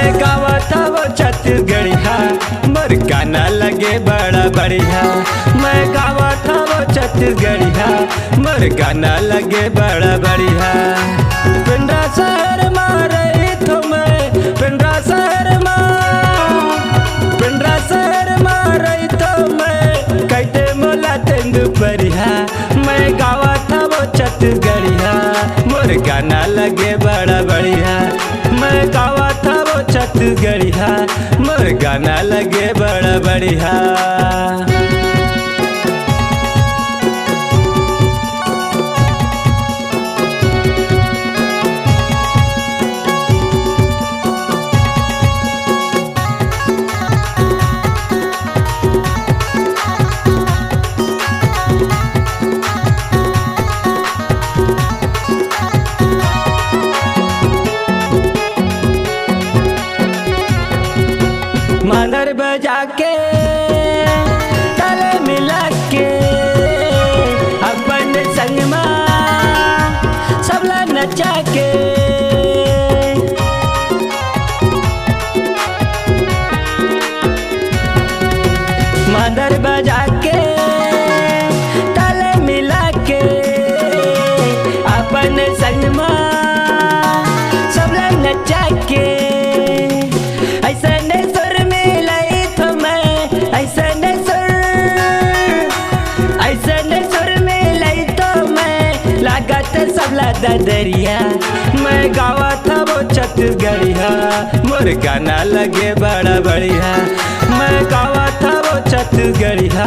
मैं गावत वो छत्तीसगढ़िया मोर गाना लगे बड़ा बढ़िया। मैं गावत वो छत्तीसगढ़िया मोर गाना लगे बड़ा बढ़िया। पिंडरा शहर मारे तो मैं पिंडरा शहर मारे तो मैं कहते मोला तेंदु परिहा। मैं गावत वो छत्तीसगढ़िया मोर गाना लगे बड़ा बढ़िया। मैं गावत वो छत्तीसगढ़िया मोर गाना लगे बड़ा बढ़िया। मांदर बजा के ताले मिला के अपन संग में सबला नचा के। मांदर बजा के ताले मिला के अपन संग में सबला नचा के। ऐसा सबला दरिया। मैं गावत वो छत्तीसगढ़िया मोर गाना लगे बड़ा बढ़िया। मैं गावत वो छत्तीसगढ़िया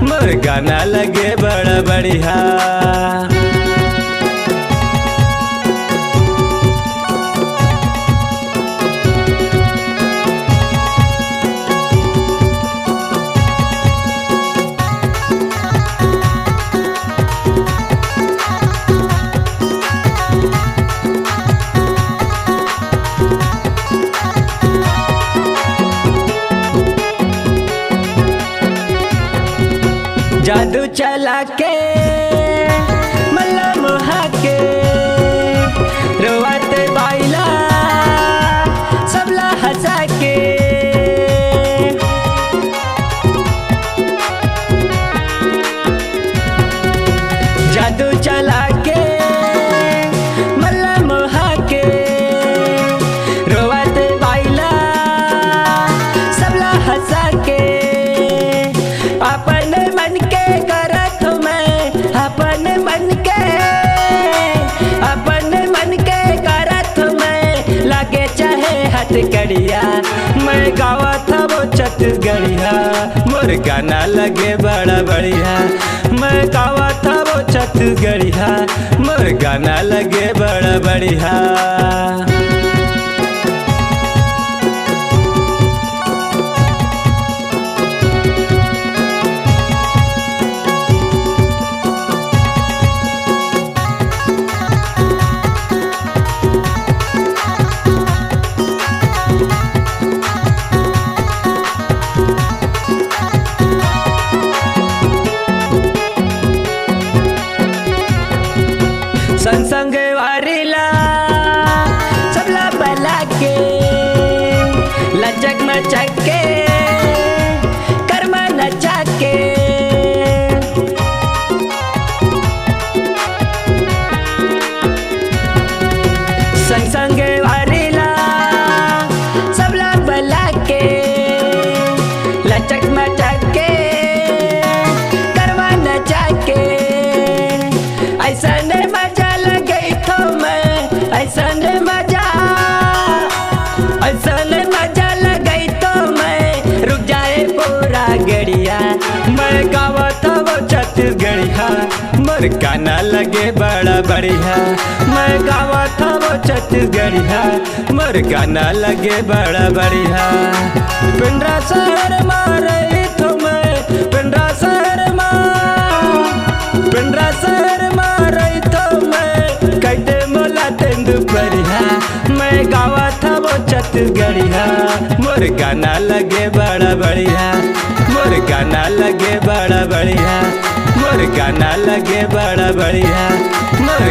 मोर गाना लगे बड़ा बढ़िया। जादू चला के मल्ला मुहा के रोवत बाइला सबला हंसा के। जादू चला के मल्ला मुहा के रोवत बाइला सबला हंसा के। अपन मन के करत मैं अपन मन के करत मैं लागे चाहे हथकड़िया। मैं गावत वो छत्तीसगढ़िया मोर गाना लगे बड़ा बढ़िया। मैं गावत वो छत्तीसगढ़िया मोर गाना लगे बड़ा बढ़िया। संग वारीला सबला बला के लचक मचक के कर्मा नचा के। संग वारीला सबला बला के लचक मचक के कर्मा नचा के। ऐसा मजा लगई तो मैं रुक जाए पूरा गड़िया। मैं गावत वो छत्तीसगढ़िया मोर गाना लगे बड़ा बढ़िया। मैं गावत वो छत्तीसगढ़िया मोर गाना लगे बड़ा बढ़िया। पिंडरा शहर मारे तो मैं पिंडरा शहर मारे तो मैं कहते मोला तेंदु परिहा। मैं गावत वो छत्तीसगढ़िया मोर गाना लगे बड़ा बढ़िया। मोर गाना लगे बड़ा बढ़िया। मोर गाना लगे बड़ा बढ़िया। मोर